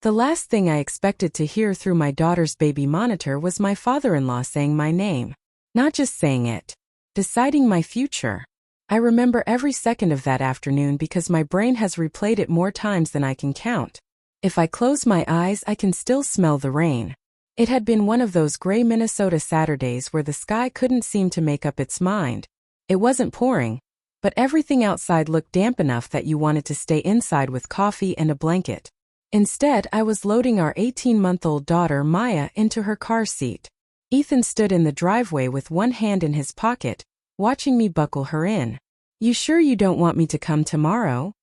The last thing I expected to hear through my daughter's baby monitor was my father-in-law saying my name. Not just saying it. Deciding my future. I remember every second of that afternoon because my brain has replayed it more times than I can count. If I close my eyes, I can still smell the rain. It had been one of those gray Minnesota Saturdays where the sky couldn't seem to make up its mind. It wasn't pouring, but everything outside looked damp enough that you wanted to stay inside with coffee and a blanket. Instead, I was loading our 18-month-old daughter, Maya, into her car seat. Ethan stood in the driveway with one hand in his pocket, watching me buckle her in. "You sure you don't want me to come tomorrow?"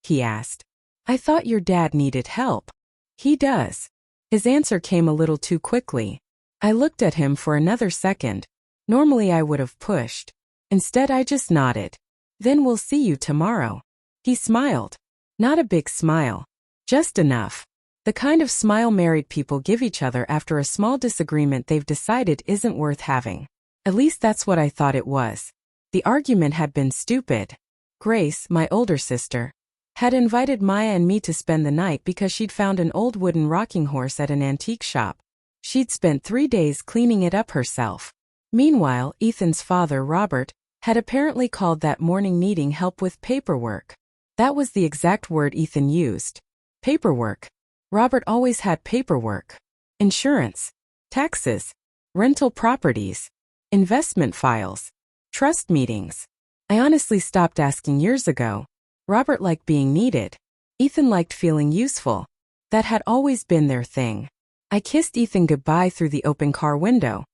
he asked. "I thought your dad needed help." "He does." His answer came a little too quickly. I looked at him for another second. Normally I would have pushed. Instead I just nodded. "Then we'll see you tomorrow." He smiled. Not a big smile. Just enough. The kind of smile married people give each other after a small disagreement they've decided isn't worth having. At least that's what I thought it was. The argument had been stupid. Grace, my older sister, had invited Maya and me to spend the night because she'd found an old wooden rocking horse at an antique shop. She'd spent 3 days cleaning it up herself. Meanwhile, Ethan's father, Robert, had apparently called that morning needing help with paperwork. That was the exact word Ethan used. Paperwork. Robert always had paperwork. Insurance. Taxes. Rental properties. Investment files. Trust meetings. I honestly stopped asking years ago. Robert liked being needed. Ethan liked feeling useful. That had always been their thing. I kissed Ethan goodbye through the open car window.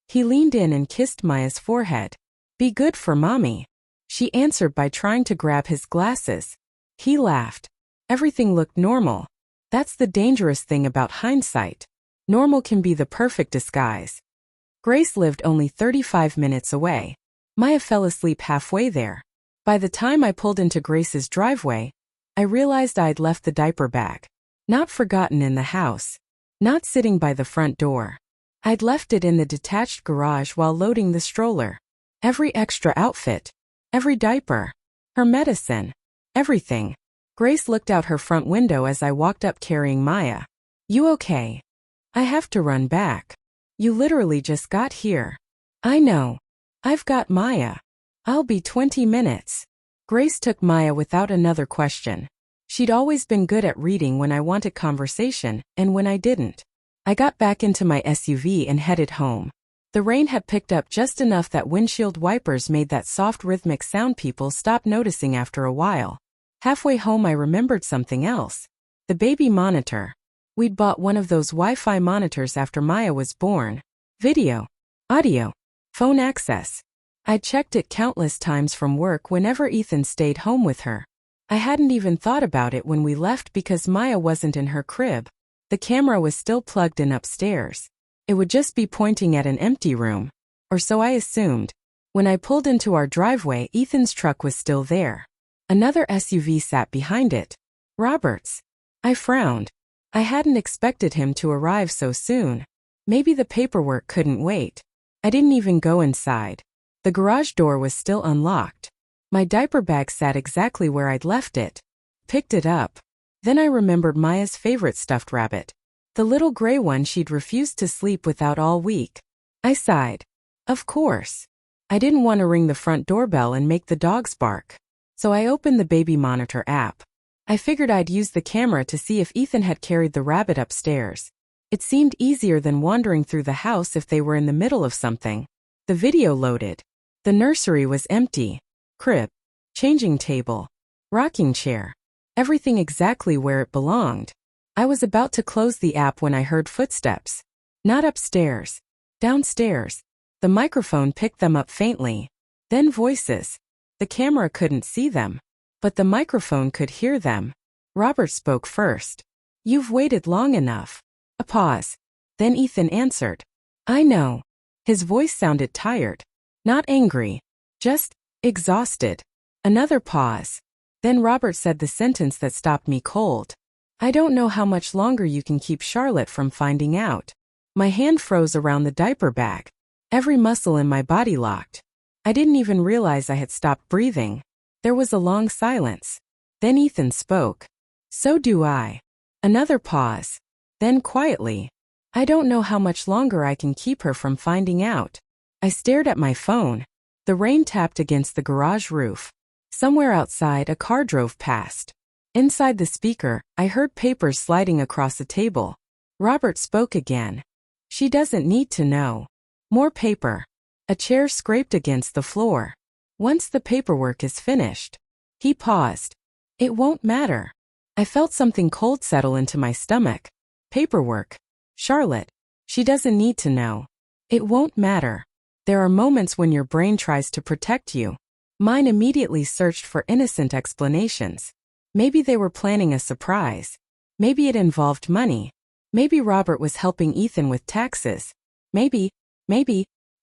He leaned in and kissed Maya's forehead. "Be good for Mommy." She answered by trying to grab his glasses. He laughed. Everything looked normal. That's the dangerous thing about hindsight. Normal can be the perfect disguise. Grace lived only 35 minutes away. Maya fell asleep halfway there. By the time I pulled into Grace's driveway, I realized I'd left the diaper bag. Not forgotten in the house. Not sitting by the front door. I'd left it in the detached garage while loading the stroller. Every extra outfit. Every diaper. Her medicine. Everything. Grace looked out her front window as I walked up carrying Maya. "You okay?" "I have to run back." "You literally just got here." "I know. I've got Maya. I'll be 20 minutes. Grace took Maya without another question. She'd always been good at reading when I wanted conversation and when I didn't. I got back into my SUV and headed home. The rain had picked up just enough that windshield wipers made that soft rhythmic sound people stopped noticing after a while. Halfway home I remembered something else. The baby monitor. We'd bought one of those Wi-Fi monitors after Maya was born. Video. Audio. Phone access. I'd checked it countless times from work whenever Ethan stayed home with her. I hadn't even thought about it when we left because Maya wasn't in her crib. The camera was still plugged in upstairs. It would just be pointing at an empty room. Or so I assumed. When I pulled into our driveway, Ethan's truck was still there. Another SUV sat behind it. Robert's. I frowned. I hadn't expected him to arrive so soon. Maybe the paperwork couldn't wait. I didn't even go inside. The garage door was still unlocked. My diaper bag sat exactly where I'd left it. Picked it up. Then I remembered Maya's favorite stuffed rabbit. The little gray one she'd refused to sleep without all week. I sighed. Of course. I didn't want to ring the front doorbell and make the dogs bark. So I opened the baby monitor app. I figured I'd use the camera to see if Ethan had carried the rabbit upstairs. It seemed easier than wandering through the house if they were in the middle of something. The video loaded. The nursery was empty. Crib. Changing table. Rocking chair. Everything exactly where it belonged. I was about to close the app when I heard footsteps. Not upstairs. Downstairs. The microphone picked them up faintly. Then voices. The camera couldn't see them, but the microphone could hear them. Robert spoke first. "You've waited long enough." A pause. Then Ethan answered. "I know." His voice sounded tired. Not angry. Just exhausted. Another pause. Then Robert said the sentence that stopped me cold. "I don't know how much longer you can keep Charlotte from finding out." My hand froze around the diaper bag. Every muscle in my body locked. I didn't even realize I had stopped breathing. There was a long silence. Then Ethan spoke. "So do I." Another pause. Then quietly, I don't know how much longer I can keep her from finding out. I stared at my phone. The rain tapped against the garage roof. Somewhere outside, a car drove past. Inside the speaker, I heard papers sliding across the table. Robert spoke again. She doesn't need to know. More paper. A chair scraped against the floor. Once the paperwork is finished. He paused. It won't matter. I felt something cold settle into my stomach. Paperwork. Charlotte. She doesn't need to know. It won't matter. There are moments when your brain tries to protect you. Mine immediately searched for innocent explanations. Maybe they were planning a surprise. Maybe it involved money. Maybe Robert was helping Ethan with taxes. Maybe,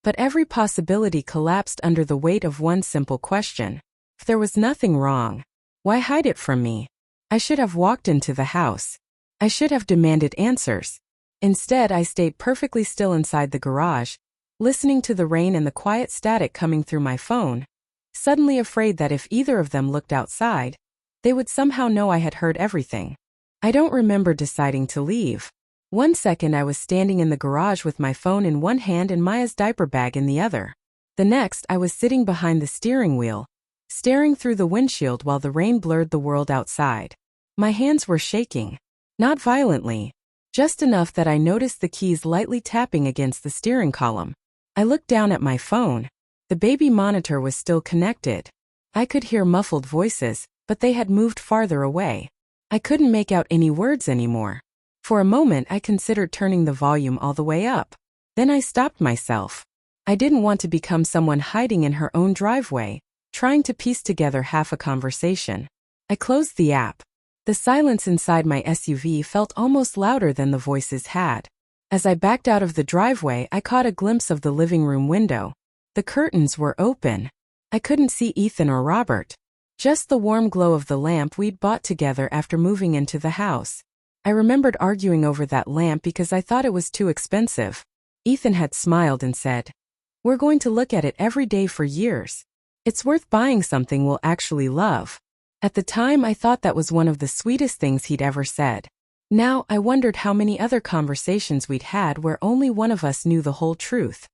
but every possibility collapsed under the weight of one simple question. If there was nothing wrong, why hide it from me? I should have walked into the house. I should have demanded answers. Instead, I stayed perfectly still inside the garage, listening to the rain and the quiet static coming through my phone, suddenly afraid that if either of them looked outside, they would somehow know I had heard everything. I don't remember deciding to leave. One second I was standing in the garage with my phone in one hand and Maya's diaper bag in the other. The next, I was sitting behind the steering wheel, staring through the windshield while the rain blurred the world outside. My hands were shaking. Not violently. Just enough that I noticed the keys lightly tapping against the steering column. I looked down at my phone. The baby monitor was still connected. I could hear muffled voices, but they had moved farther away. I couldn't make out any words anymore. For a moment I considered turning the volume all the way up. Then I stopped myself. I didn't want to become someone hiding in her own driveway, trying to piece together half a conversation. I closed the app. The silence inside my SUV felt almost louder than the voices had. As I backed out of the driveway, I caught a glimpse of the living room window. The curtains were open. I couldn't see Ethan or Robert. Just the warm glow of the lamp we'd bought together after moving into the house. I remembered arguing over that lamp because I thought it was too expensive. Ethan had smiled and said, "We're going to look at it every day for years. It's worth buying something we'll actually love." At the time, I thought that was one of the sweetest things he'd ever said. Now, I wondered how many other conversations we'd had where only one of us knew the whole truth.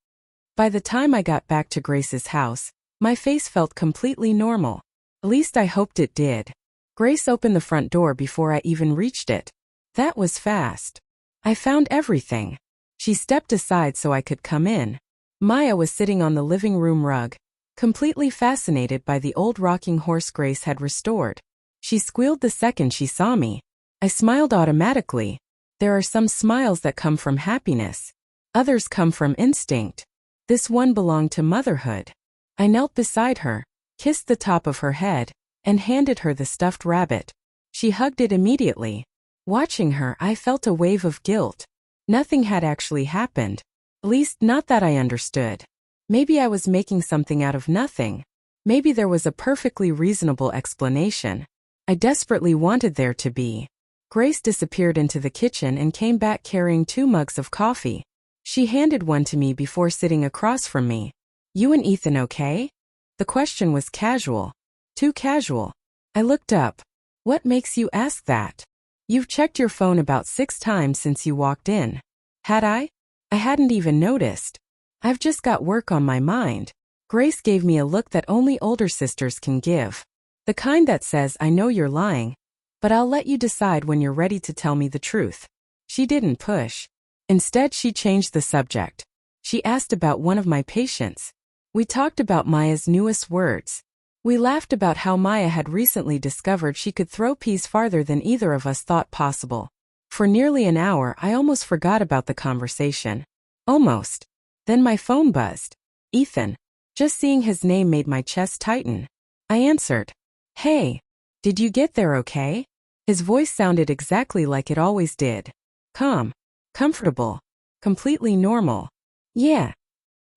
By the time I got back to Grace's house, my face felt completely normal. At least I hoped it did. Grace opened the front door before I even reached it. That was fast. I found everything. She stepped aside so I could come in. Maya was sitting on the living room rug, completely fascinated by the old rocking horse Grace had restored. She squealed the second she saw me. I smiled automatically. There are some smiles that come from happiness. Others come from instinct. This one belonged to motherhood. I knelt beside her, kissed the top of her head, and handed her the stuffed rabbit. She hugged it immediately. Watching her, I felt a wave of guilt. Nothing had actually happened. At least not that I understood. Maybe I was making something out of nothing. Maybe there was a perfectly reasonable explanation. I desperately wanted there to be. Grace disappeared into the kitchen and came back carrying 2 mugs of coffee. She handed one to me before sitting across from me. "You and Ethan okay?" The question was casual. Too casual. I looked up. "What makes you ask that? You've checked your phone about 6 times since you walked in." Had I? I hadn't even noticed. "I've just got work on my mind." Grace gave me a look that only older sisters can give. The kind that says, "I know you're lying, but I'll let you decide when you're ready to tell me the truth." She didn't push. Instead, she changed the subject. She asked about one of my patients. We talked about Maya's newest words. We laughed about how Maya had recently discovered she could throw peas farther than either of us thought possible. For nearly an hour, I almost forgot about the conversation. Almost. Then my phone buzzed. Ethan. Just seeing his name made my chest tighten. I answered. "Hey. Did you get there okay?" His voice sounded exactly like it always did. Calm. Comfortable. Completely normal. "Yeah.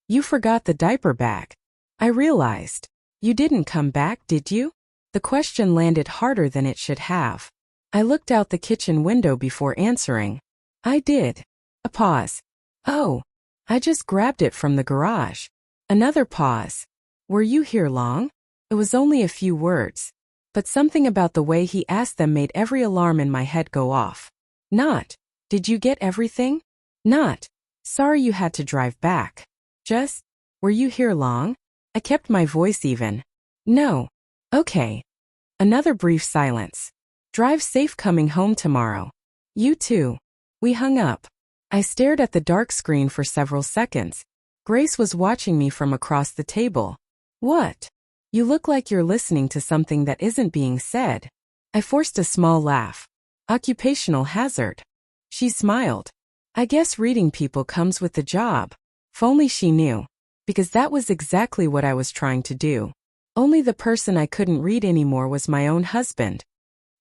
You forgot the diaper bag." I realized. "You didn't come back, did you?" The question landed harder than it should have. I looked out the kitchen window before answering. "I did." A pause. "Oh. I just grabbed it from the garage." Another pause. "Were you here long?" It was only a few words, but something about the way he asked them made every alarm in my head go off. Not, did you get everything? Not, sorry you had to drive back. Just, were you here long? I kept my voice even. No. Okay. Another brief silence. Drive safe coming home tomorrow. You too. We hung up. I stared at the dark screen for several seconds. Grace was watching me from across the table. What? You look like you're listening to something that isn't being said. I forced a small laugh. Occupational hazard. She smiled. I guess reading people comes with the job. If only she knew. Because that was exactly what I was trying to do. Only the person I couldn't read anymore was my own husband.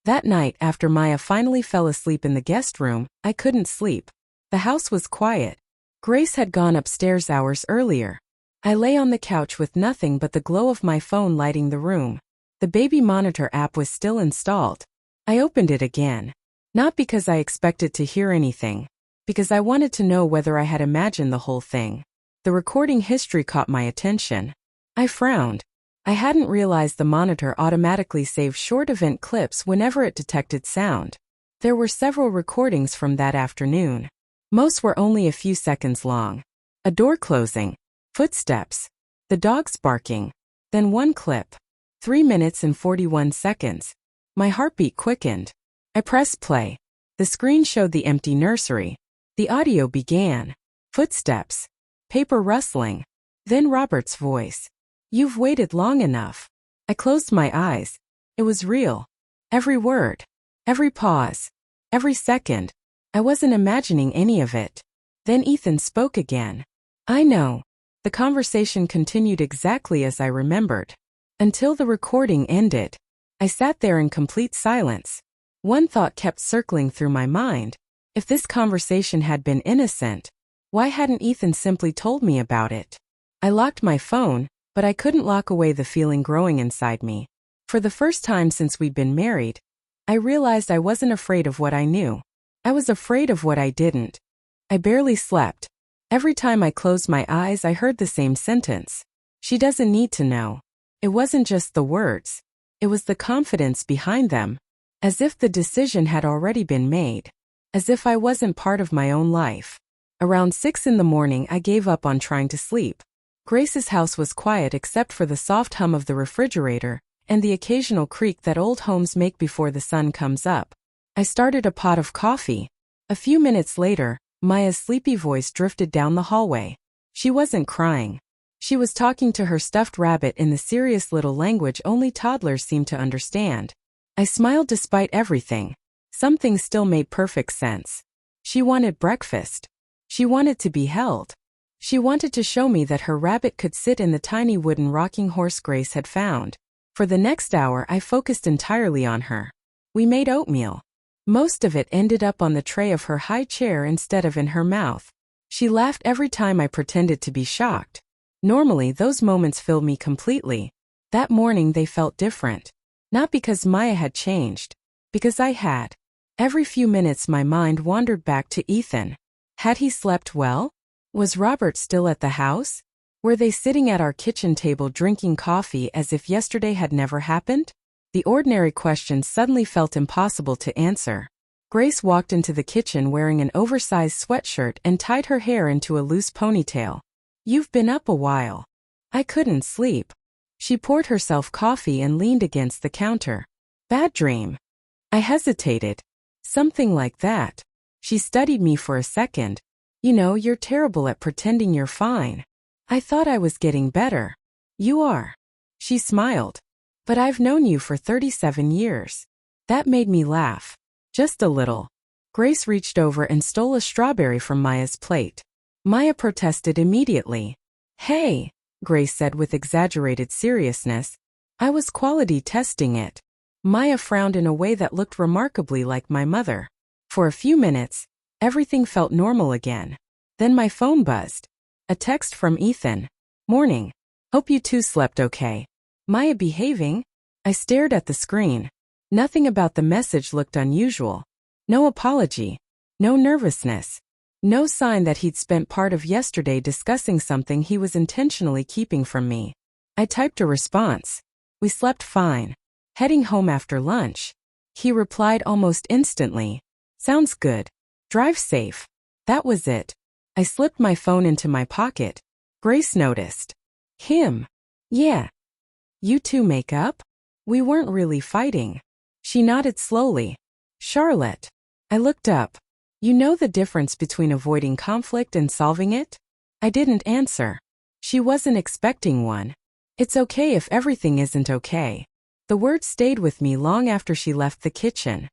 That night, after Maya finally fell asleep in the guest room, I couldn't sleep. The house was quiet. Grace had gone upstairs hours earlier. I lay on the couch with nothing but the glow of my phone lighting the room. The baby monitor app was still installed. I opened it again. Not because I expected to hear anything. Because I wanted to know whether I had imagined the whole thing. The recording history caught my attention. I frowned. I hadn't realized the monitor automatically saved short event clips whenever it detected sound. There were several recordings from that afternoon. Most were only a few seconds long. A door closing. Footsteps. The dogs barking. Then one clip. 3 minutes and 41 seconds. My heartbeat quickened. I pressed play. The screen showed the empty nursery. The audio began. Footsteps. Paper rustling. Then Robert's voice. You've waited long enough. I closed my eyes. It was real. Every word. Every pause. Every second. I wasn't imagining any of it. Then Ethan spoke again. I know. The conversation continued exactly as I remembered. Until the recording ended. I sat there in complete silence. One thought kept circling through my mind. If this conversation had been innocent, why hadn't Ethan simply told me about it? I locked my phone, but I couldn't lock away the feeling growing inside me. For the first time since we'd been married, I realized I wasn't afraid of what I knew. I was afraid of what I didn't. I barely slept. Every time I closed my eyes, I heard the same sentence. She doesn't need to know. It wasn't just the words. It was the confidence behind them. As if the decision had already been made. As if I wasn't part of my own life. Around 6 in the morning, I gave up on trying to sleep. Grace's house was quiet except for the soft hum of the refrigerator and the occasional creak that old homes make before the sun comes up. I started a pot of coffee. A few minutes later, Maya's sleepy voice drifted down the hallway. She wasn't crying. She was talking to her stuffed rabbit in the serious little language only toddlers seem to understand. I smiled despite everything. Some things still made perfect sense. She wanted breakfast. She wanted to be held. She wanted to show me that her rabbit could sit in the tiny wooden rocking horse Grace had found. For the next hour, I focused entirely on her. We made oatmeal. Most of it ended up on the tray of her high chair instead of in her mouth. She laughed every time I pretended to be shocked. Normally, those moments filled me completely. That morning, they felt different. Not because Maya had changed. Because I had. Every few minutes, my mind wandered back to Ethan. Had he slept well? Was Robert still at the house? Were they sitting at our kitchen table drinking coffee as if yesterday had never happened? The ordinary questions suddenly felt impossible to answer. Grace walked into the kitchen wearing an oversized sweatshirt and tied her hair into a loose ponytail. You've been up a while. I couldn't sleep. She poured herself coffee and leaned against the counter. Bad dream. I hesitated. Something like that. She studied me for a second. You know, you're terrible at pretending you're fine. I thought I was getting better. You are. She smiled. But I've known you for 37 years. That made me laugh. Just a little. Grace reached over and stole a strawberry from Maya's plate. Maya protested immediately. Hey, Grace said with exaggerated seriousness. I was quality testing it. Maya frowned in a way that looked remarkably like my mother. For a few minutes, everything felt normal again. Then my phone buzzed. A text from Ethan. Morning. Hope you two slept okay. Maya behaving? I stared at the screen. Nothing about the message looked unusual. No apology. No nervousness. No sign that he'd spent part of yesterday discussing something he was intentionally keeping from me. I typed a response. We slept fine. Heading home after lunch. He replied almost instantly. Sounds good. Drive safe. That was it. I slipped my phone into my pocket. Grace noticed. Him. Yeah. You two make up? We weren't really fighting. She nodded slowly. Charlotte. I looked up. You know the difference between avoiding conflict and solving it? I didn't answer. She wasn't expecting one. It's okay if everything isn't okay. The word stayed with me long after she left the kitchen.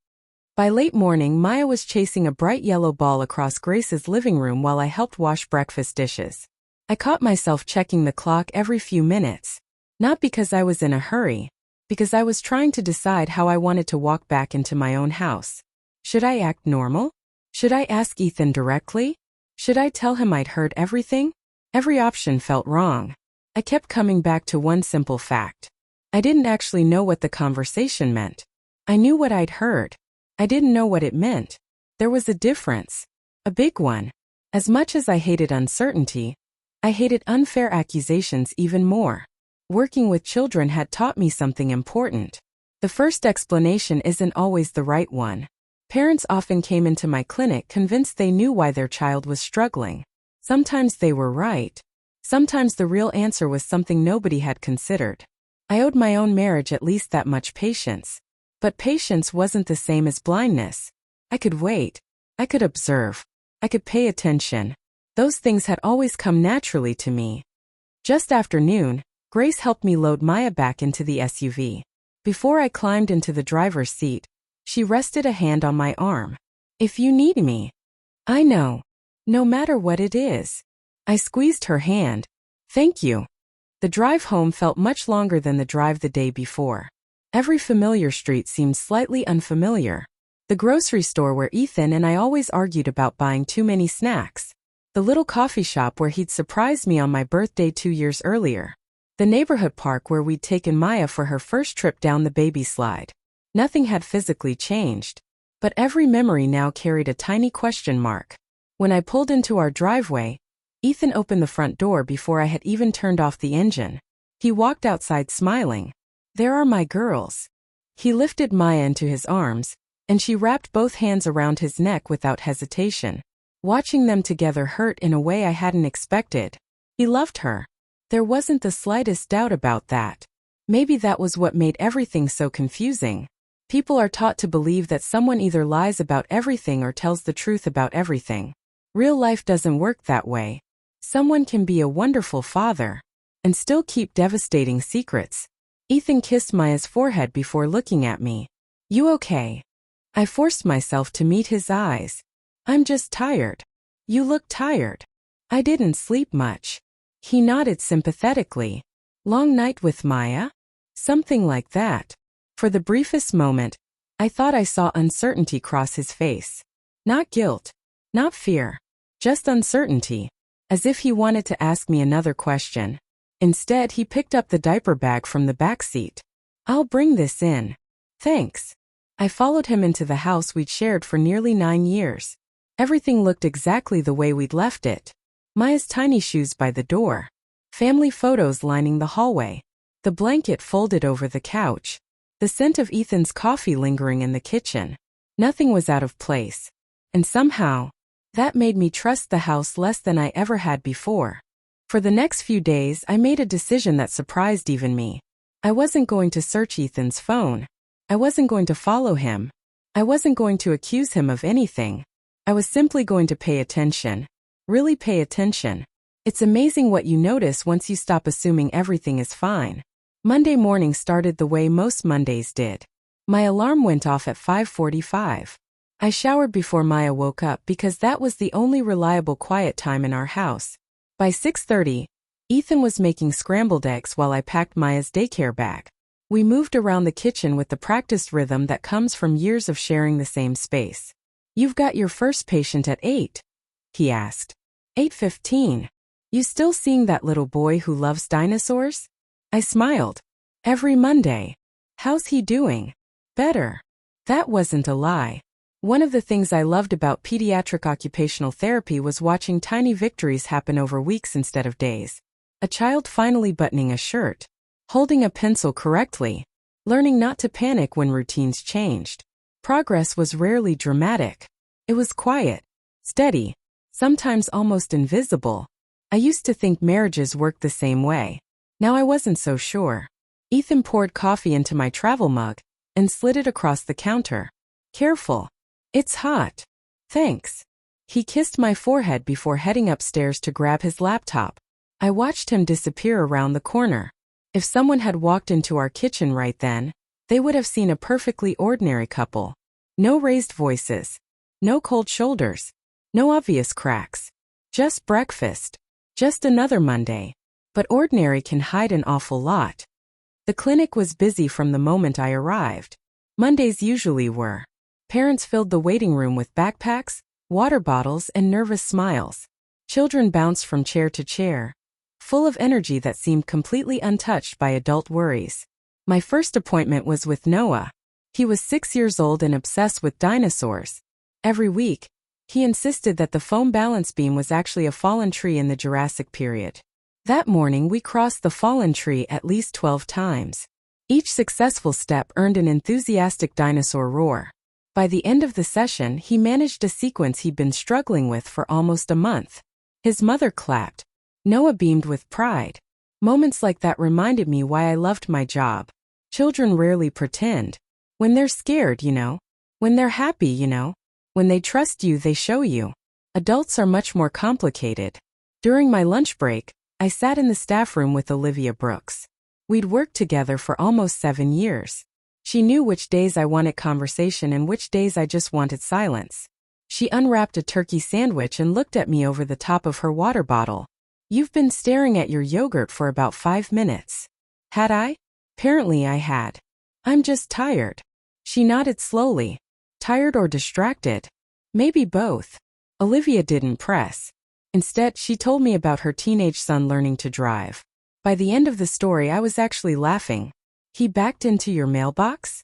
By late morning, Maya was chasing a bright yellow ball across Grace's living room while I helped wash breakfast dishes. I caught myself checking the clock every few minutes. Not because I was in a hurry, because I was trying to decide how I wanted to walk back into my own house. Should I act normal? Should I ask Ethan directly? Should I tell him I'd heard everything? Every option felt wrong. I kept coming back to one simple fact. I didn't actually know what the conversation meant. I knew what I'd heard. I didn't know what it meant. There was a difference. A big one. As much as I hated uncertainty, I hated unfair accusations even more. Working with children had taught me something important. The first explanation isn't always the right one. Parents often came into my clinic convinced they knew why their child was struggling. Sometimes they were right. Sometimes the real answer was something nobody had considered. I owed my own marriage at least that much patience. But patience wasn't the same as blindness. I could wait. I could observe. I could pay attention. Those things had always come naturally to me. Just after noon, Grace helped me load Maya back into the SUV. Before I climbed into the driver's seat, she rested a hand on my arm. If you need me. I know. No matter what it is. I squeezed her hand. Thank you. The drive home felt much longer than the drive the day before. Every familiar street seemed slightly unfamiliar. The grocery store where Ethan and I always argued about buying too many snacks. The little coffee shop where he'd surprised me on my birthday 2 years earlier. The neighborhood park where we'd taken Maya for her first trip down the baby slide. Nothing had physically changed, but every memory now carried a tiny question mark. When I pulled into our driveway, Ethan opened the front door before I had even turned off the engine. He walked outside smiling. There are my girls. He lifted Maya into his arms, and she wrapped both hands around his neck without hesitation. Watching them together hurt in a way I hadn't expected. He loved her. There wasn't the slightest doubt about that. Maybe that was what made everything so confusing. People are taught to believe that someone either lies about everything or tells the truth about everything. Real life doesn't work that way. Someone can be a wonderful father and still keep devastating secrets. Ethan kissed Maya's forehead before looking at me. You okay? I forced myself to meet his eyes. I'm just tired. You look tired. I didn't sleep much. He nodded sympathetically. Long night with Maya? Something like that. For the briefest moment, I thought I saw uncertainty cross his face. Not guilt. Not fear. Just uncertainty. As if he wanted to ask me another question. Instead, he picked up the diaper bag from the back seat. I'll bring this in. Thanks. I followed him into the house we'd shared for nearly 9 years. Everything looked exactly the way we'd left it. Maya's tiny shoes by the door. Family photos lining the hallway. The blanket folded over the couch. The scent of Ethan's coffee lingering in the kitchen. Nothing was out of place. And somehow, that made me trust the house less than I ever had before. For the next few days, I made a decision that surprised even me. I wasn't going to search Ethan's phone. I wasn't going to follow him. I wasn't going to accuse him of anything. I was simply going to pay attention. Really pay attention. It's amazing what you notice once you stop assuming everything is fine. Monday morning started the way most Mondays did. My alarm went off at 5:45. I showered before Maya woke up because that was the only reliable quiet time in our house. By 6:30, Ethan was making scrambled eggs while I packed Maya's daycare bag. We moved around the kitchen with the practiced rhythm that comes from years of sharing the same space. You've got your first patient at 8? He asked. 8:15. You still seeing that little boy who loves dinosaurs? I smiled. Every Monday. How's he doing? Better. That wasn't a lie. One of the things I loved about pediatric occupational therapy was watching tiny victories happen over weeks instead of days. A child finally buttoning a shirt, holding a pencil correctly, learning not to panic when routines changed. Progress was rarely dramatic. It was quiet, steady, sometimes almost invisible. I used to think marriages worked the same way. Now I wasn't so sure. Ethan poured coffee into my travel mug and slid it across the counter. Careful. It's hot. Thanks. He kissed my forehead before heading upstairs to grab his laptop. I watched him disappear around the corner. If someone had walked into our kitchen right then, they would have seen a perfectly ordinary couple. No raised voices. No cold shoulders. No obvious cracks. Just breakfast. Just another Monday. But ordinary can hide an awful lot. The clinic was busy from the moment I arrived. Mondays usually were. Parents filled the waiting room with backpacks, water bottles, and nervous smiles. Children bounced from chair to chair, full of energy that seemed completely untouched by adult worries. My first appointment was with Noah. He was 6 years old and obsessed with dinosaurs. Every week, he insisted that the foam balance beam was actually a fallen tree in the Jurassic period. That morning we crossed the fallen tree at least 12 times. Each successful step earned an enthusiastic dinosaur roar. By the end of the session, he managed a sequence he'd been struggling with for almost a month. His mother clapped. Noah beamed with pride. Moments like that reminded me why I loved my job. Children rarely pretend. When they're scared, you know. When they're happy, you know. When they trust you, they show you. Adults are much more complicated. During my lunch break, I sat in the staff room with Olivia Brooks. We'd worked together for almost 7 years. She knew which days I wanted conversation and which days I just wanted silence. She unwrapped a turkey sandwich and looked at me over the top of her water bottle. You've been staring at your yogurt for about 5 minutes. Had I? Apparently I had. I'm just tired. She nodded slowly. Tired or distracted? Maybe both. Olivia didn't press. Instead, she told me about her teenage son learning to drive. By the end of the story, I was actually laughing. He backed into your mailbox?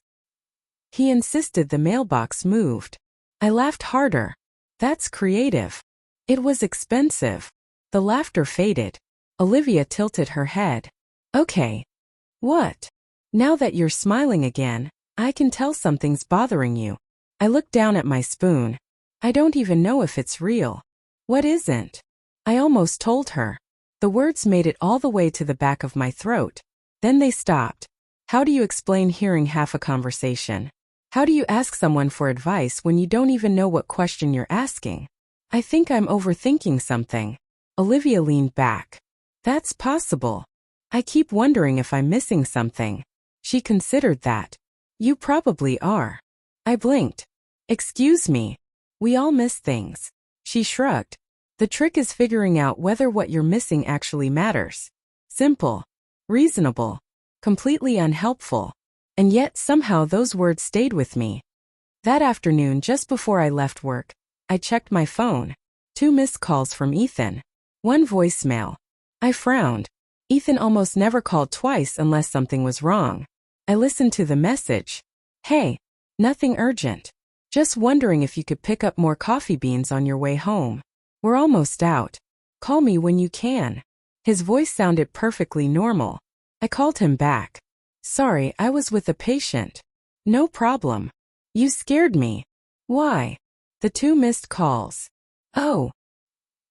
He insisted the mailbox moved. I laughed harder. That's creative. It was expensive. The laughter faded. Olivia tilted her head. Okay. What? Now that you're smiling again, I can tell something's bothering you. I looked down at my spoon. I don't even know if it's real. What isn't? I almost told her. The words made it all the way to the back of my throat. Then they stopped. How do you explain hearing half a conversation? How do you ask someone for advice when you don't even know what question you're asking? I think I'm overthinking something. Olivia leaned back. That's possible. I keep wondering if I'm missing something. She considered that. You probably are. I blinked. Excuse me. We all miss things. She shrugged. The trick is figuring out whether what you're missing actually matters. Simple. Reasonable. Completely unhelpful. And yet somehow those words stayed with me. That afternoon, just before I left work, I checked my phone. 2 missed calls from Ethan. 1 voicemail. I frowned. Ethan almost never called twice unless something was wrong. I listened to the message. Hey, nothing urgent. Just wondering if you could pick up more coffee beans on your way home. We're almost out. Call me when you can. His voice sounded perfectly normal. I called him back. Sorry, I was with a patient. No problem. You scared me. Why? The 2 missed calls. Oh.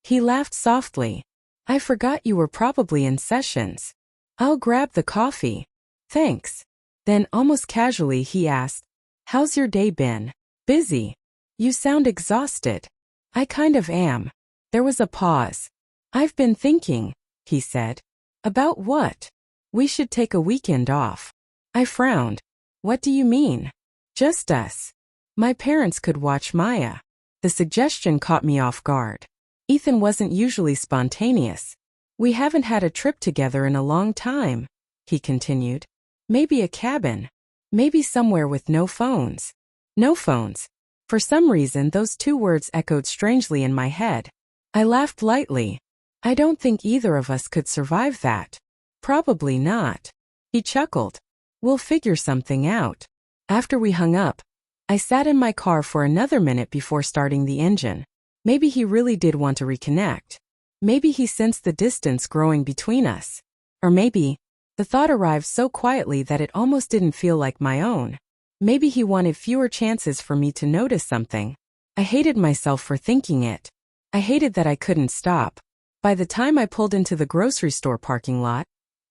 He laughed softly. I forgot you were probably in sessions. I'll grab the coffee. Thanks. Then, almost casually, he asked, how's your day been? Busy. You sound exhausted. I kind of am. There was a pause. I've been thinking, he said. About what? We should take a weekend off. I frowned. What do you mean? Just us. My parents could watch Maya. The suggestion caught me off guard. Ethan wasn't usually spontaneous. We haven't had a trip together in a long time, he continued. Maybe a cabin. Maybe somewhere with no phones. No phones. For some reason, those 2 words echoed strangely in my head. I laughed lightly. I don't think either of us could survive that. Probably not. He chuckled. We'll figure something out. After we hung up, I sat in my car for another minute before starting the engine. Maybe he really did want to reconnect. Maybe he sensed the distance growing between us. Or maybe the thought arrived so quietly that it almost didn't feel like my own. Maybe he wanted fewer chances for me to notice something. I hated myself for thinking it. I hated that I couldn't stop. By the time I pulled into the grocery store parking lot,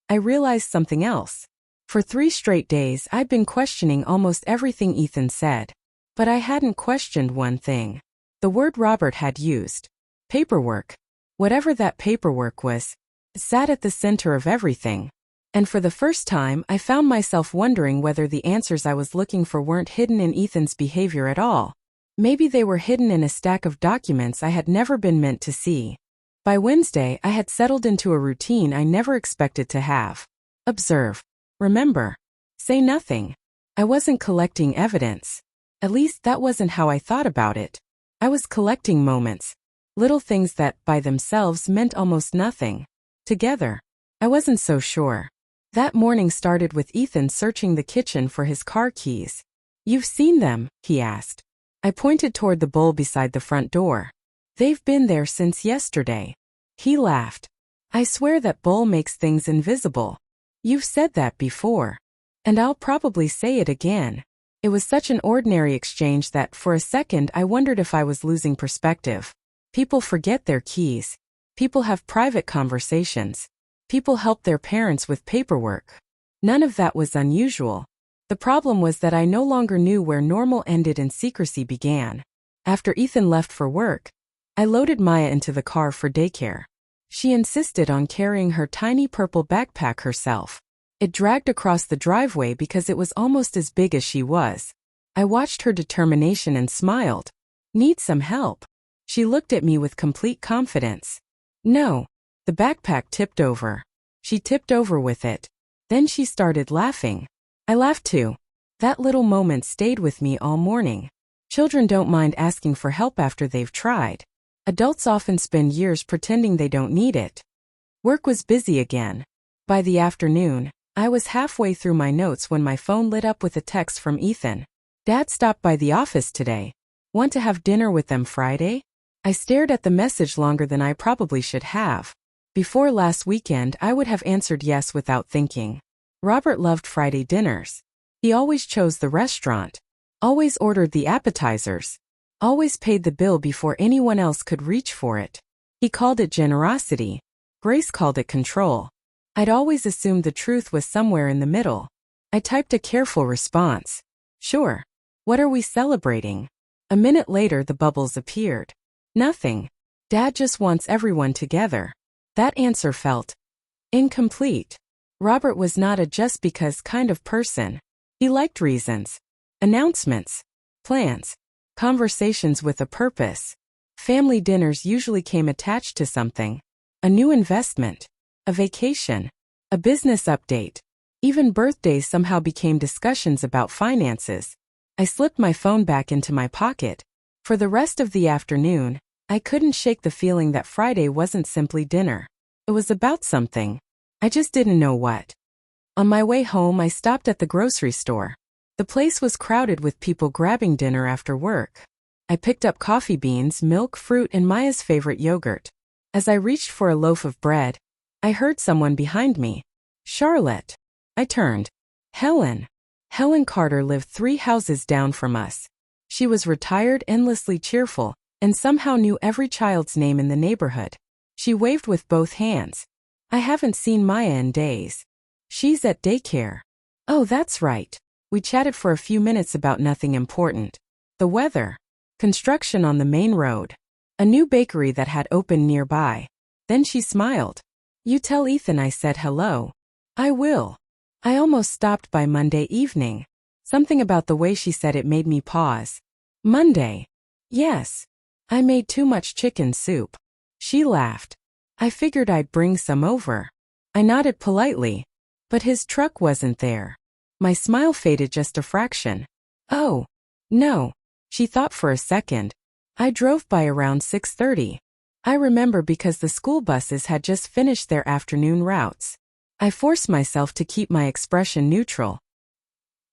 I realized something else. For 3 straight days, I'd been questioning almost everything Ethan said. But I hadn't questioned one thing. The word Robert had used. Paperwork. Whatever that paperwork was, sat at the center of everything. And for the first time, I found myself wondering whether the answers I was looking for weren't hidden in Ethan's behavior at all. Maybe they were hidden in a stack of documents I had never been meant to see. By Wednesday, I had settled into a routine I never expected to have. Observe. Remember. Say nothing. I wasn't collecting evidence. At least that wasn't how I thought about it. I was collecting moments. Little things that, by themselves, meant almost nothing. Together. I wasn't so sure. That morning started with Ethan searching the kitchen for his car keys. "You've seen them?" he asked. I pointed toward the bowl beside the front door. "They've been there since yesterday." He laughed. "I swear that bowl makes things invisible." "You've said that before. And I'll probably say it again." It was such an ordinary exchange that, for a second, I wondered if I was losing perspective. People forget their keys. People have private conversations. People help their parents with paperwork. None of that was unusual. The problem was that I no longer knew where normal ended and secrecy began. After Ethan left for work, I loaded Maya into the car for daycare. She insisted on carrying her tiny purple backpack herself. It dragged across the driveway because it was almost as big as she was. I watched her determination and smiled. "Need some help?" She looked at me with complete confidence. "No." The backpack tipped over. She tipped over with it. Then she started laughing. I laughed too. That little moment stayed with me all morning. Children don't mind asking for help after they've tried. Adults often spend years pretending they don't need it. Work was busy again. By the afternoon, I was halfway through my notes when my phone lit up with a text from Ethan. "Dad stopped by the office today. Want to have dinner with them Friday?" I stared at the message longer than I probably should have. Before last weekend, I would have answered yes without thinking. Robert loved Friday dinners. He always chose the restaurant. Always ordered the appetizers. Always paid the bill before anyone else could reach for it. He called it generosity. Grace called it control. I'd always assumed the truth was somewhere in the middle. I typed a careful response. "Sure. What are we celebrating?" A minute later, the bubbles appeared. "Nothing. Dad just wants everyone together." That answer felt incomplete. Robert was not a just because kind of person. He liked reasons, announcements, plans, conversations with a purpose. Family dinners usually came attached to something. A new investment, a vacation, a business update. Even birthdays somehow became discussions about finances. I slipped my phone back into my pocket. For the rest of the afternoon, I couldn't shake the feeling that Friday wasn't simply dinner. It was about something. I just didn't know what. On my way home, I stopped at the grocery store. The place was crowded with people grabbing dinner after work. I picked up coffee beans, milk, fruit, and Maya's favorite yogurt. As I reached for a loaf of bread, I heard someone behind me. "Charlotte." I turned. Helen. Helen Carter lived 3 houses down from us. She was retired, endlessly cheerful, and somehow knew every child's name in the neighborhood. She waved with both hands. "I haven't seen Maya in days. She's at daycare." "Oh, that's right." We chatted for a few minutes about nothing important. The weather. Construction on the main road. A new bakery that had opened nearby. Then she smiled. "You tell Ethan I said hello." "I will." I almost stopped by Monday evening. Something about the way she said it made me pause. "Monday?" "Yes. I made too much chicken soup." She laughed. "I figured I'd bring some over." I nodded politely. But his truck wasn't there. My smile faded just a fraction. "Oh, no." She thought for a second. "I drove by around 6:30. I remember because the school buses had just finished their afternoon routes." I forced myself to keep my expression neutral.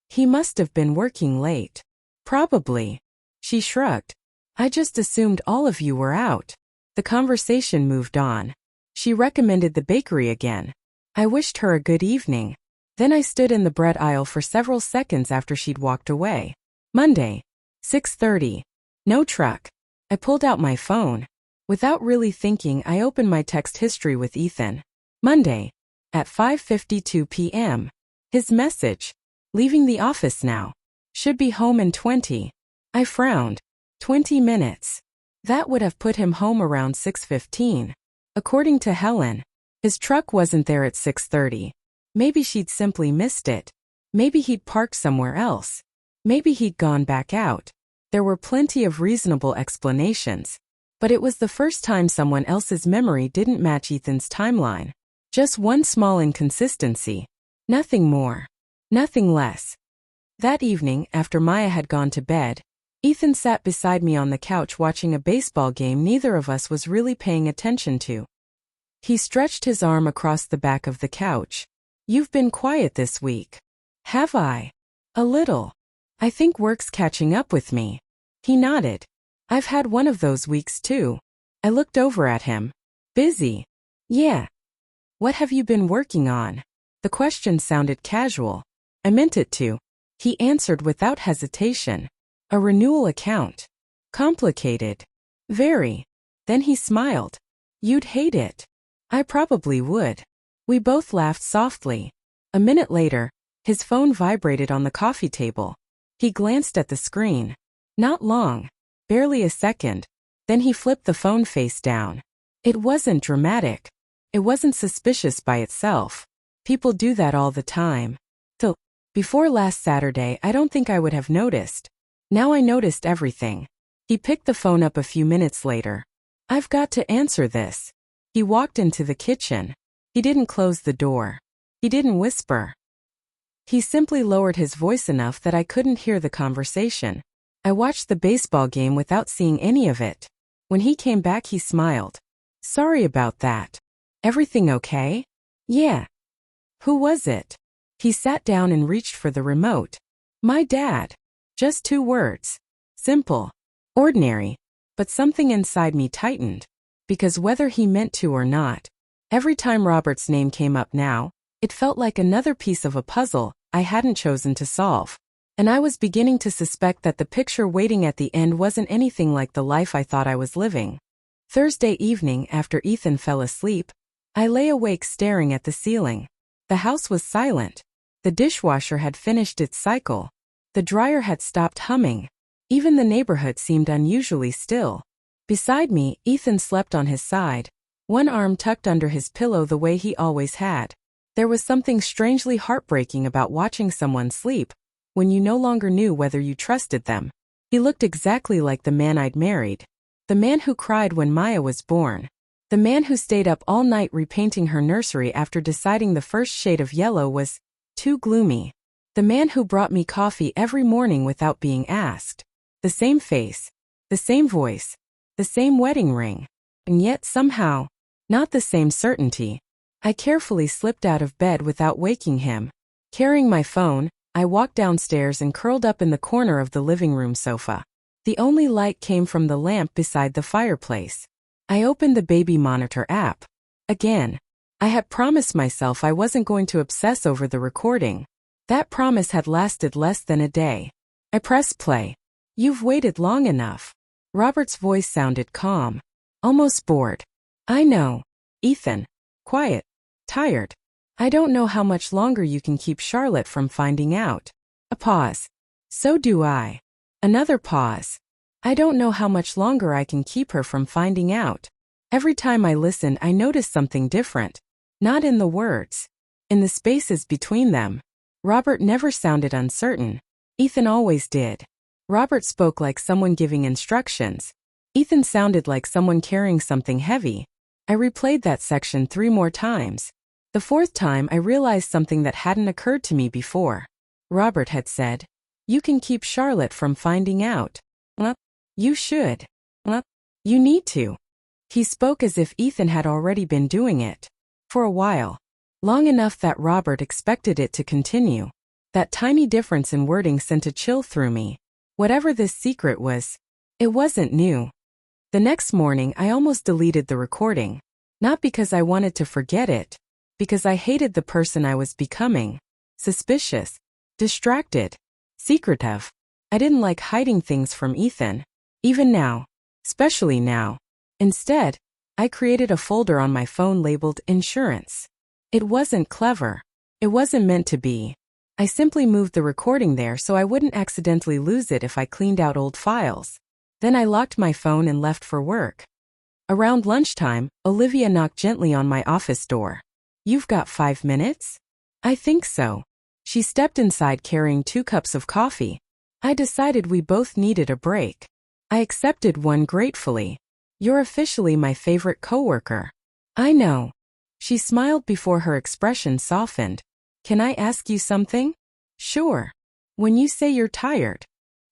"He must have been working late." "Probably." She shrugged. "I just assumed all of you were out." The conversation moved on. She recommended the bakery again. I wished her a good evening. Then I stood in the bread aisle for several seconds after she'd walked away. Monday, 6:30. No truck. I pulled out my phone. Without really thinking, I opened my text history with Ethan. Monday. At 5:52 p.m. His message. Leaving the office now. Should be home in 20. I frowned. 20 minutes. That would have put him home around 6:15. According to Helen, his truck wasn't there at 6:30. Maybe she'd simply missed it. Maybe he'd parked somewhere else. Maybe he'd gone back out. There were plenty of reasonable explanations. But it was the first time someone else's memory didn't match Ethan's timeline. Just one small inconsistency. Nothing more. Nothing less. That evening, after Maya had gone to bed, Ethan sat beside me on the couch watching a baseball game neither of us was really paying attention to. He stretched his arm across the back of the couch. You've been quiet this week. Have I? A little. I think work's catching up with me. He nodded. I've had one of those weeks too. I looked over at him. Busy. Yeah. What have you been working on? The question sounded casual. I meant it to. He answered without hesitation. A renewal account. Complicated. Very. Then he smiled. You'd hate it. I probably would. We both laughed softly. A minute later, his phone vibrated on the coffee table. He glanced at the screen. Not long. Barely a second. Then he flipped the phone face down. It wasn't dramatic. It wasn't suspicious by itself. People do that all the time. Till before last Saturday, I don't think I would have noticed. Now I noticed everything. He picked the phone up a few minutes later. I've got to answer this. He walked into the kitchen. He didn't close the door. He didn't whisper. He simply lowered his voice enough that I couldn't hear the conversation. I watched the baseball game without seeing any of it. When he came back, he smiled. Sorry about that. Everything okay? Yeah. Who was it? He sat down and reached for the remote. My dad. Just 2 words. Simple. Ordinary. But something inside me tightened. Because whether he meant to or not, every time Robert's name came up now, it felt like another piece of a puzzle I hadn't chosen to solve. And I was beginning to suspect that the picture waiting at the end wasn't anything like the life I thought I was living. Thursday evening, after Ethan fell asleep, I lay awake staring at the ceiling. The house was silent. The dishwasher had finished its cycle. The dryer had stopped humming. Even the neighborhood seemed unusually still. Beside me, Ethan slept on his side, one arm tucked under his pillow the way he always had. There was something strangely heartbreaking about watching someone sleep, when you no longer knew whether you trusted them. He looked exactly like the man I'd married. The man who cried when Maya was born. The man who stayed up all night repainting her nursery after deciding the first shade of yellow was too gloomy. The man who brought me coffee every morning without being asked. The same face. The same voice. The same wedding ring. And yet somehow, not the same certainty. I carefully slipped out of bed without waking him. Carrying my phone, I walked downstairs and curled up in the corner of the living room sofa. The only light came from the lamp beside the fireplace. I opened the baby monitor app. Again. I had promised myself I wasn't going to obsess over the recording. That promise had lasted less than a day. I pressed play. You've waited long enough. Robert's voice sounded calm. Almost bored. I know. Ethan. Quiet. Tired. I don't know how much longer you can keep Charlotte from finding out. A pause. So do I. Another pause. I don't know how much longer I can keep her from finding out. Every time I listened, I noticed something different. Not in the words. In the spaces between them. Robert never sounded uncertain. Ethan always did. Robert spoke like someone giving instructions. Ethan sounded like someone carrying something heavy. I replayed that section 3 more times. The 4th time I realized something that hadn't occurred to me before. Robert had said, "You can keep Charlotte from finding out." You should. You need to. He spoke as if Ethan had already been doing it. For a while. Long enough that Robert expected it to continue. That tiny difference in wording sent a chill through me. Whatever this secret was, it wasn't new. The next morning I almost deleted the recording. Not because I wanted to forget it. Because I hated the person I was becoming. Suspicious. Distracted. Secretive. I didn't like hiding things from Ethan. Even now. Especially now. Instead, I created a folder on my phone labeled Insurance. It wasn't clever. It wasn't meant to be. I simply moved the recording there so I wouldn't accidentally lose it if I cleaned out old files. Then I locked my phone and left for work. Around lunchtime, Olivia knocked gently on my office door. "You've got 5 minutes?" "I think so." She stepped inside carrying 2 cups of coffee. I decided we both needed a break. I accepted one gratefully. "You're officially my favorite coworker." "I know." She smiled before her expression softened. "Can I ask you something?" "Sure." "When you say you're tired."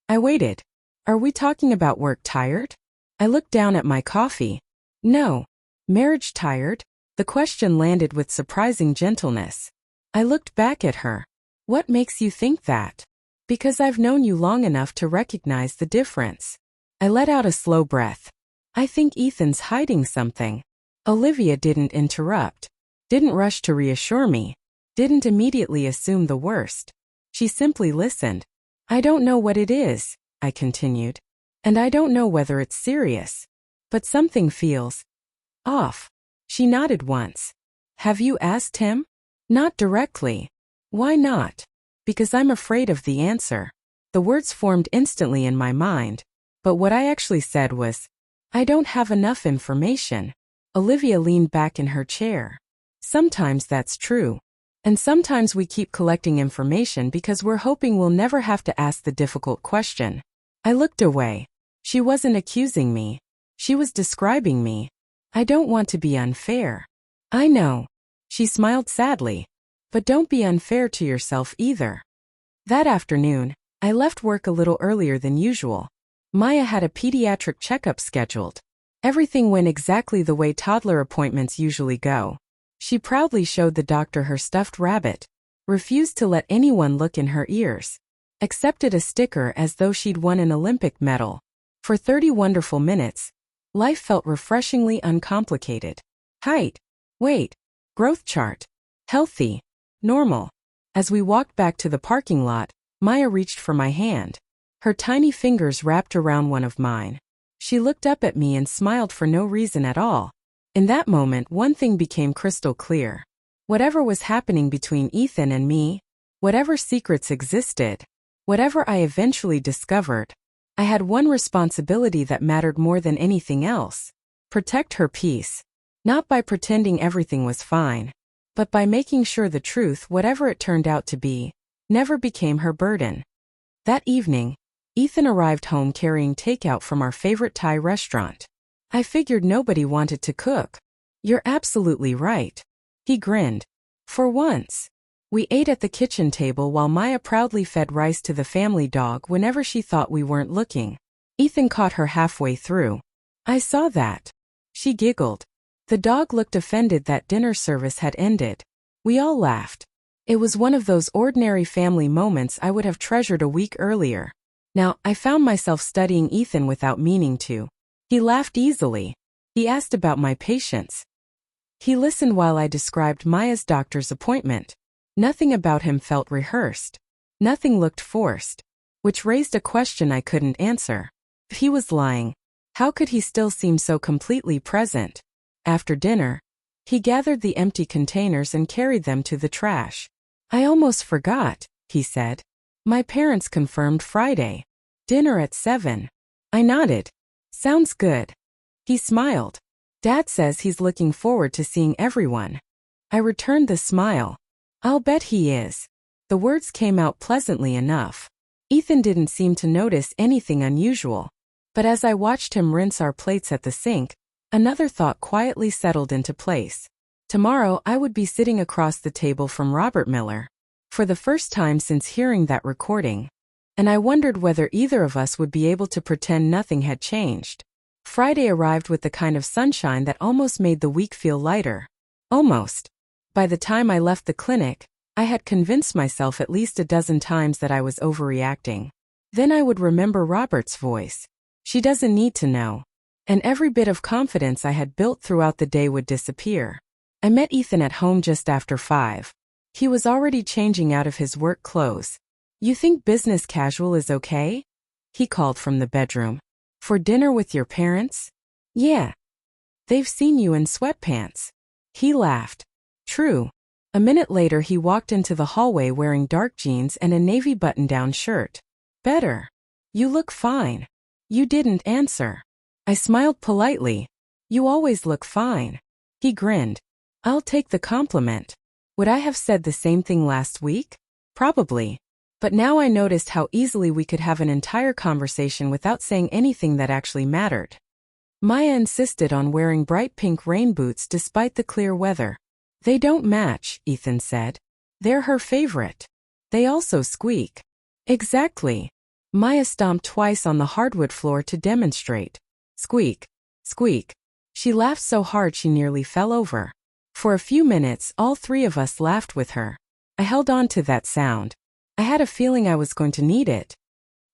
I waited. "Are we talking about work tired?" I looked down at my coffee. "No." "Marriage tired?" The question landed with surprising gentleness. I looked back at her. "What makes you think that?" "Because I've known you long enough to recognize the difference." I let out a slow breath. "I think Ethan's hiding something." Olivia didn't interrupt. Didn't rush to reassure me. Didn't immediately assume the worst. She simply listened. "I don't know what it is," I continued. "And I don't know whether it's serious. But something feels off." She nodded once. "Have you asked him?" "Not directly." "Why not?" "Because I'm afraid of the answer." The words formed instantly in my mind, but what I actually said was, "I don't have enough information." Olivia leaned back in her chair. "Sometimes that's true. And sometimes we keep collecting information because we're hoping we'll never have to ask the difficult question." I looked away. She wasn't accusing me. She was describing me. "I don't want to be unfair." "I know." She smiled sadly. "But don't be unfair to yourself either." That afternoon, I left work a little earlier than usual. Maya had a pediatric checkup scheduled. Everything went exactly the way toddler appointments usually go. She proudly showed the doctor her stuffed rabbit, refused to let anyone look in her ears, accepted a sticker as though she'd won an Olympic medal. For 30 wonderful minutes, life felt refreshingly uncomplicated. Height, weight, growth chart, healthy, normal. As we walked back to the parking lot, Maya reached for my hand. Her tiny fingers wrapped around one of mine. She looked up at me and smiled for no reason at all. In that moment, one thing became crystal clear. Whatever was happening between Ethan and me, whatever secrets existed, whatever I eventually discovered, I had one responsibility that mattered more than anything else. Protect her peace. Not by pretending everything was fine, but by making sure the truth, whatever it turned out to be, never became her burden. That evening, Ethan arrived home carrying takeout from our favorite Thai restaurant. I figured nobody wanted to cook. "You're absolutely right." He grinned. "For once." We ate at the kitchen table while Maya proudly fed rice to the family dog whenever she thought we weren't looking. Ethan caught her halfway through. "I saw that." She giggled. The dog looked offended that dinner service had ended. We all laughed. It was one of those ordinary family moments I would have treasured a week earlier. Now, I found myself studying Ethan without meaning to. He laughed easily. He asked about my patients. He listened while I described Maya's doctor's appointment. Nothing about him felt rehearsed. Nothing looked forced. Which raised a question I couldn't answer. If he was lying, how could he still seem so completely present? After dinner, he gathered the empty containers and carried them to the trash. "I almost forgot," he said. "My parents confirmed Friday. Dinner at 7. I nodded. "Sounds good." He smiled. "Dad says he's looking forward to seeing everyone." I returned the smile. "I'll bet he is." The words came out pleasantly enough. Ethan didn't seem to notice anything unusual. But as I watched him rinse our plates at the sink, another thought quietly settled into place. Tomorrow I would be sitting across the table from Robert Miller. For the first time since hearing that recording. And I wondered whether either of us would be able to pretend nothing had changed. Friday arrived with the kind of sunshine that almost made the week feel lighter. Almost. By the time I left the clinic, I had convinced myself at least a dozen times that I was overreacting. Then I would remember Robert's voice. "She doesn't need to know." And every bit of confidence I had built throughout the day would disappear. I met Ethan at home just after 5. He was already changing out of his work clothes. "You think business casual is okay?" he called from the bedroom. For dinner with your parents? Yeah. They've seen you in sweatpants. He laughed. True. A minute later he walked into the hallway wearing dark jeans and a navy button-down shirt. Better. You look fine. You didn't answer. I smiled politely. You always look fine. He grinned. I'll take the compliment. Would I have said the same thing last week? Probably. But now I noticed how easily we could have an entire conversation without saying anything that actually mattered. Maya insisted on wearing bright pink rain boots despite the clear weather. They don't match, Ethan said. They're her favorite. They also squeak. Exactly. Maya stomped twice on the hardwood floor to demonstrate. Squeak. Squeak. She laughed so hard she nearly fell over. For a few minutes, all three of us laughed with her. I held on to that sound. I had a feeling I was going to need it.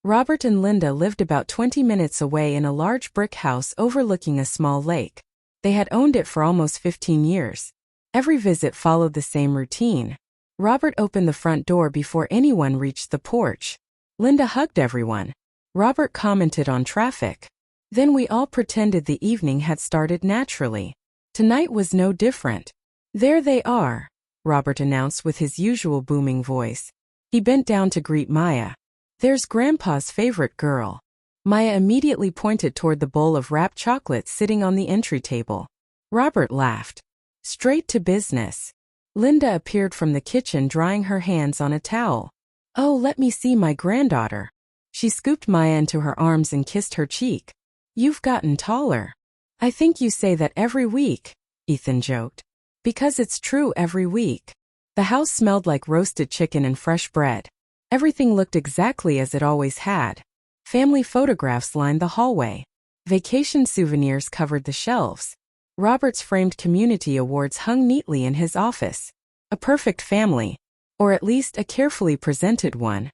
Robert and Linda lived about 20 minutes away in a large brick house overlooking a small lake. They had owned it for almost 15 years. Every visit followed the same routine. Robert opened the front door before anyone reached the porch. Linda hugged everyone. Robert commented on traffic. Then we all pretended the evening had started naturally. Tonight was no different. There they are, Robert announced with his usual booming voice. He bent down to greet Maya. There's Grandpa's favorite girl. Maya immediately pointed toward the bowl of wrapped chocolate sitting on the entry table. Robert laughed. Straight to business. Linda appeared from the kitchen drying her hands on a towel. Oh, let me see my granddaughter. She scooped Maya into her arms and kissed her cheek. You've gotten taller. I think you say that every week, Ethan joked. Because it's true every week. The house smelled like roasted chicken and fresh bread. Everything looked exactly as it always had. Family photographs lined the hallway. Vacation souvenirs covered the shelves. Robert's framed community awards hung neatly in his office. A perfect family. Or at least a carefully presented one.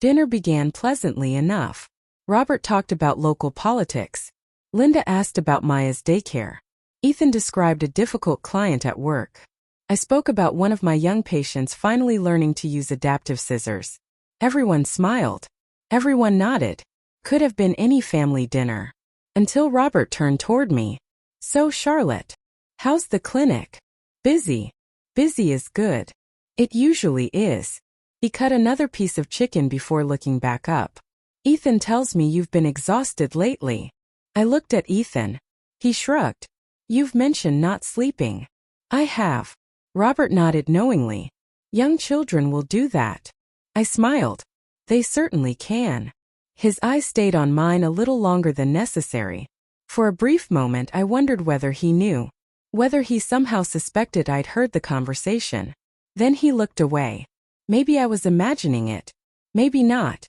Dinner began pleasantly enough. Robert talked about local politics. Linda asked about Maya's daycare. Ethan described a difficult client at work. I spoke about one of my young patients finally learning to use adaptive scissors. Everyone smiled. Everyone nodded. Could have been any family dinner. Until Robert turned toward me. So Charlotte, how's the clinic? Busy. Busy is good. It usually is. He cut another piece of chicken before looking back up. Ethan tells me you've been exhausted lately. I looked at Ethan. He shrugged. You've mentioned not sleeping. I have. Robert nodded knowingly. Young children will do that. I smiled. They certainly can. His eyes stayed on mine a little longer than necessary. For a brief moment I wondered whether he knew. Whether he somehow suspected I'd heard the conversation. Then he looked away. Maybe I was imagining it. Maybe not.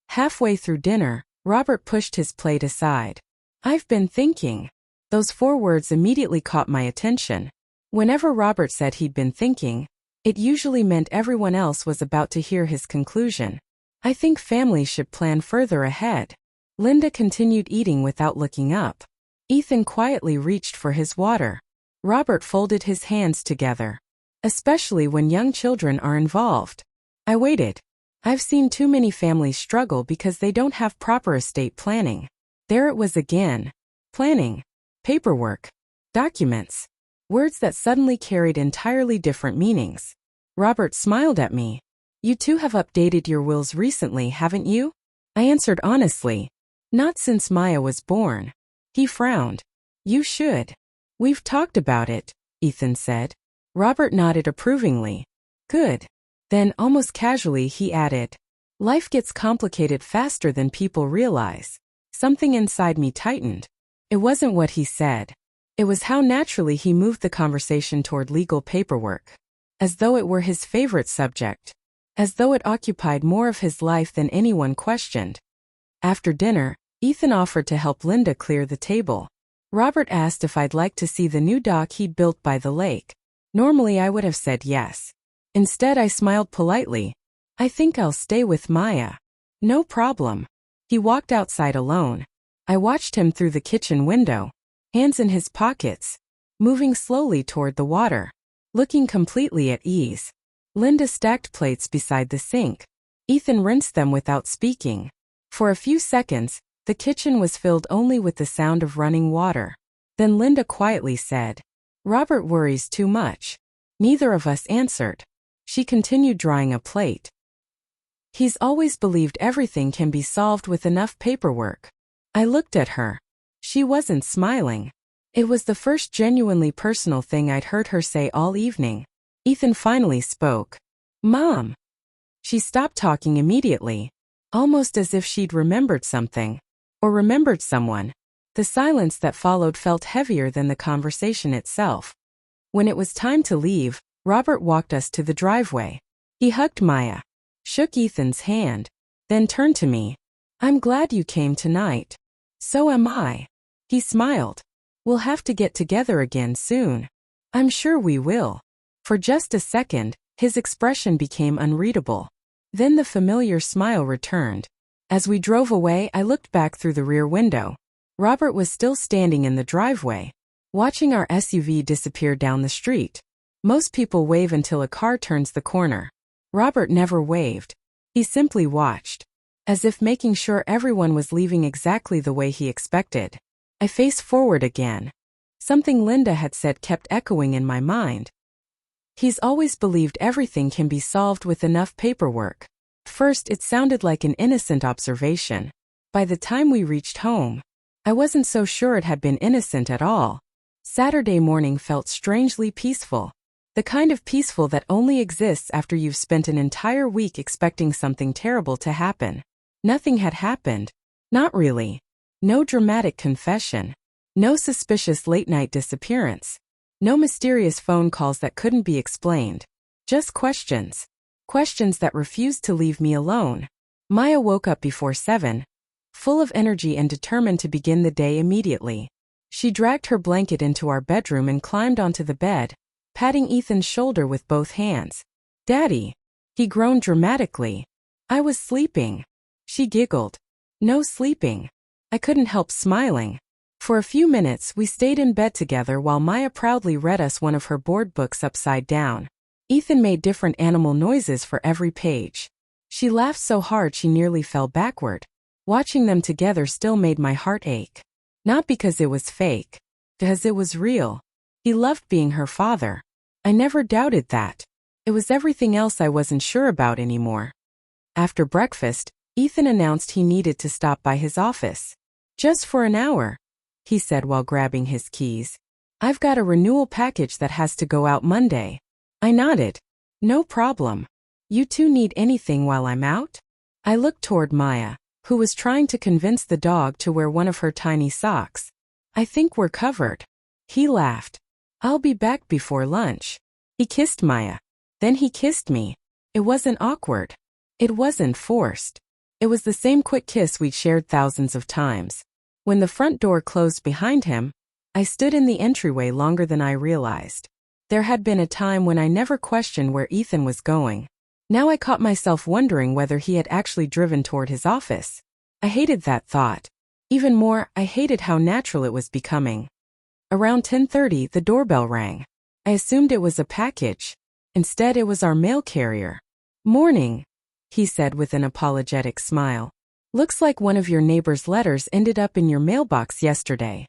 Halfway through dinner, Robert pushed his plate aside. I've been thinking. Those 4 words immediately caught my attention. Whenever Robert said he'd been thinking, it usually meant everyone else was about to hear his conclusion. I think families should plan further ahead. Linda continued eating without looking up. Ethan quietly reached for his water. Robert folded his hands together. Especially when young children are involved. I waited. I've seen too many families struggle because they don't have proper estate planning. There it was again. Planning. Paperwork. Documents. Words that suddenly carried entirely different meanings. Robert smiled at me. You two have updated your wills recently, haven't you? I answered honestly. Not since Maya was born. He frowned. You should. We've talked about it, Ethan said. Robert nodded approvingly. Good. Then, almost casually, he added, life gets complicated faster than people realize. Something inside me tightened. It wasn't what he said. It was how naturally he moved the conversation toward legal paperwork. As though it were his favorite subject. As though it occupied more of his life than anyone questioned. After dinner, Ethan offered to help Linda clear the table. Robert asked if I'd like to see the new dock he'd built by the lake. Normally I would have said yes. Instead I smiled politely. I think I'll stay with Maya. No problem. He walked outside alone. I watched him through the kitchen window, hands in his pockets, moving slowly toward the water, looking completely at ease. Linda stacked plates beside the sink. Ethan rinsed them without speaking. For a few seconds, The kitchen was filled only with the sound of running water. Then Linda quietly said, "Robert worries too much." Neither of us answered. She continued drying a plate. "He's always believed everything can be solved with enough paperwork." I looked at her. She wasn't smiling. It was the first genuinely personal thing I'd heard her say all evening. Ethan finally spoke. "Mom." She stopped talking immediately, almost as if she'd remembered something. Or remembered someone. The silence that followed felt heavier than the conversation itself. When it was time to leave, Robert walked us to the driveway. He hugged Maya, shook Ethan's hand, then turned to me. "I'm glad you came tonight." "So am I." He smiled. "We'll have to get together again soon." "I'm sure we will." For just a second, his expression became unreadable. Then the familiar smile returned. As we drove away, I looked back through the rear window. Robert was still standing in the driveway, watching our SUV disappear down the street. Most people wave until a car turns the corner. Robert never waved. He simply watched, as if making sure everyone was leaving exactly the way he expected. I faced forward again. Something Linda had said kept echoing in my mind. He's always believed everything can be solved with enough paperwork. First, it sounded like an innocent observation. By the time we reached home, I wasn't so sure it had been innocent at all. Saturday morning felt strangely peaceful. The kind of peaceful that only exists after you've spent an entire week expecting something terrible to happen. Nothing had happened. Not really. No dramatic confession. No suspicious late-night disappearance. No mysterious phone calls that couldn't be explained. Just questions. Questions that refused to leave me alone. Maya woke up before 7, full of energy and determined to begin the day immediately. She dragged her blanket into our bedroom and climbed onto the bed, patting Ethan's shoulder with both hands. "Daddy." He groaned dramatically. "I was sleeping." She giggled. "No sleeping." I couldn't help smiling. For a few minutes we stayed in bed together while Maya proudly read us one of her board books upside down. Ethan made different animal noises for every page. She laughed so hard she nearly fell backward. Watching them together still made my heart ache. Not because it was fake, because it was real. He loved being her father. I never doubted that. It was everything else I wasn't sure about anymore. After breakfast, Ethan announced he needed to stop by his office. "Just for an hour," he said while grabbing his keys. "I've got a renewal package that has to go out Monday." I nodded. "No problem. You two need anything while I'm out?" I looked toward Maya, who was trying to convince the dog to wear one of her tiny socks. "I think we're covered." He laughed. "I'll be back before lunch." He kissed Maya. Then he kissed me. It wasn't awkward. It wasn't forced. It was the same quick kiss we'd shared thousands of times. When the front door closed behind him, I stood in the entryway longer than I realized. There had been a time when I never questioned where Ethan was going. Now I caught myself wondering whether he had actually driven toward his office. I hated that thought. Even more, I hated how natural it was becoming. Around 10:30, the doorbell rang. I assumed it was a package. Instead, it was our mail carrier. "Morning," he said with an apologetic smile. "Looks like one of your neighbor's letters ended up in your mailbox yesterday."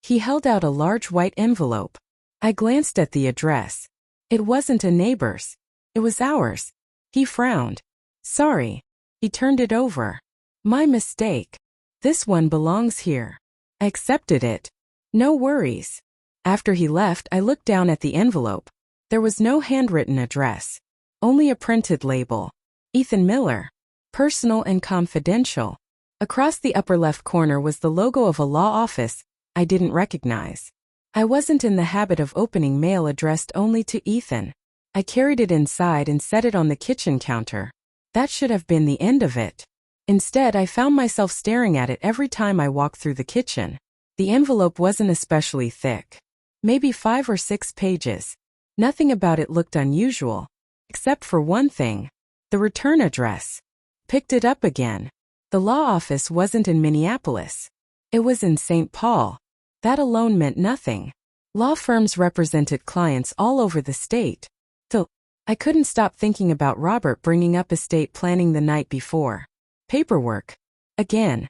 He held out a large white envelope. I glanced at the address. It wasn't a neighbor's. It was ours. He frowned. "Sorry." He turned it over. "My mistake. This one belongs here." I accepted it. "No worries." After he left, I looked down at the envelope. There was no handwritten address. Only a printed label. Ethan Miller. Personal and confidential. Across the upper left corner was the logo of a law office I didn't recognize. I wasn't in the habit of opening mail addressed only to Ethan. I carried it inside and set it on the kitchen counter. That should have been the end of it. Instead, I found myself staring at it every time I walked through the kitchen. The envelope wasn't especially thick. Maybe 5 or 6 pages. Nothing about it looked unusual. Except for one thing. The return address. Picked it up again. The law office wasn't in Minneapolis. It was in St. Paul. That alone meant nothing. Law firms represented clients all over the state. So, I couldn't stop thinking about Robert bringing up estate planning the night before. Paperwork. Again.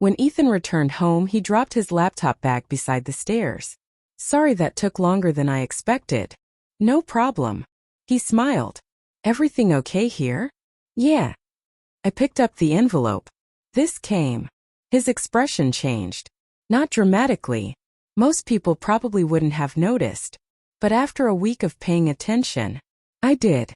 When Ethan returned home, he dropped his laptop bag beside the stairs. Sorry that took longer than I expected. No problem. He smiled. Everything okay here? Yeah. I picked up the envelope. This came. His expression changed. Not dramatically. Most people probably wouldn't have noticed. But after a week of paying attention, I did.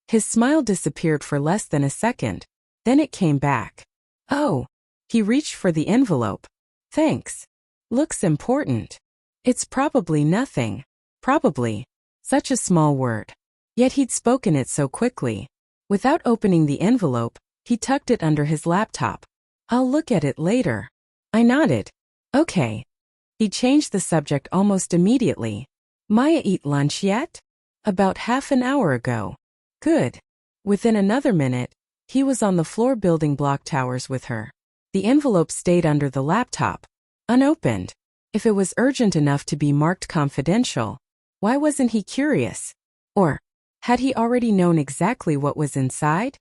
His smile disappeared for less than a second. Then it came back. Oh. He reached for the envelope. Thanks. Looks important. It's probably nothing. Probably. Such a small word. Yet he'd spoken it so quickly. Without opening the envelope, he tucked it under his laptop. I'll look at it later. I nodded. Okay. He changed the subject almost immediately. Maya eat lunch yet? About half an hour ago. Good. Within another minute, he was on the floor building block towers with her. The envelope stayed under the laptop, unopened. If it was urgent enough to be marked confidential, why wasn't he curious? Or had he already known exactly what was inside?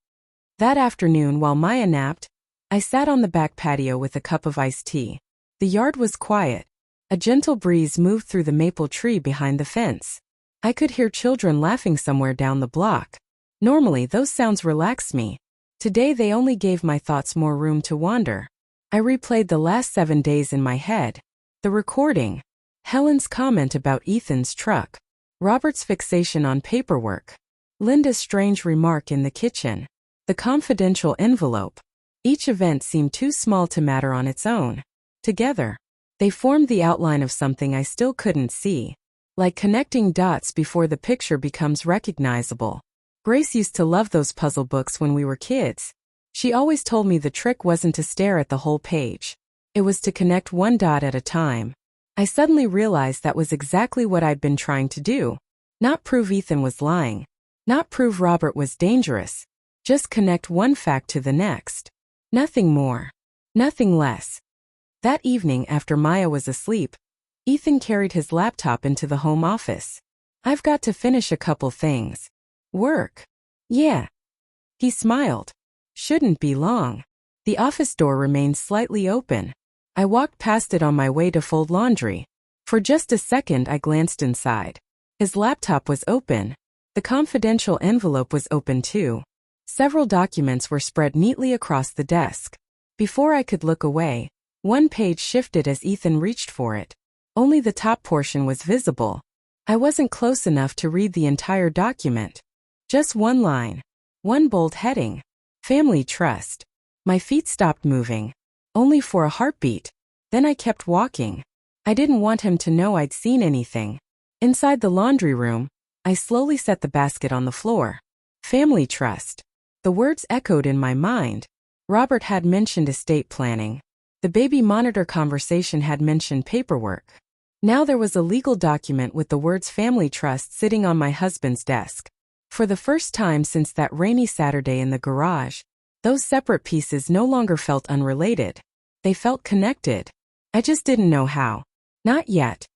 That afternoon, while Maya napped, I sat on the back patio with a cup of iced tea. The yard was quiet. A gentle breeze moved through the maple tree behind the fence. I could hear children laughing somewhere down the block. Normally, those sounds relax me. Today they only gave my thoughts more room to wander. I replayed the last 7 days in my head. The recording. Helen's comment about Ethan's truck. Robert's fixation on paperwork. Linda's strange remark in the kitchen. The confidential envelope. Each event seemed too small to matter on its own. Together, they formed the outline of something I still couldn't see. Like connecting dots before the picture becomes recognizable. Grace used to love those puzzle books when we were kids. She always told me the trick wasn't to stare at the whole page. It was to connect one dot at a time. I suddenly realized that was exactly what I'd been trying to do. Not prove Ethan was lying. Not prove Robert was dangerous. Just connect one fact to the next. Nothing more. Nothing less. That evening, after Maya was asleep, Ethan carried his laptop into the home office. I've got to finish a couple things. Work. Yeah. He smiled. Shouldn't be long. The office door remained slightly open. I walked past it on my way to fold laundry. For just a second I glanced inside. His laptop was open. The confidential envelope was open too. Several documents were spread neatly across the desk. Before I could look away, one page shifted as Ethan reached for it. Only the top portion was visible. I wasn't close enough to read the entire document. Just one line. One bold heading. Family trust. My feet stopped moving. Only for a heartbeat. Then I kept walking. I didn't want him to know I'd seen anything. Inside the laundry room, I slowly set the basket on the floor. Family trust. The words echoed in my mind. Robert had mentioned estate planning. The baby monitor conversation had mentioned paperwork. Now there was a legal document with the words family trust sitting on my husband's desk. For the first time since that rainy Saturday in the garage, those separate pieces no longer felt unrelated. They felt connected. I just didn't know how. Not yet.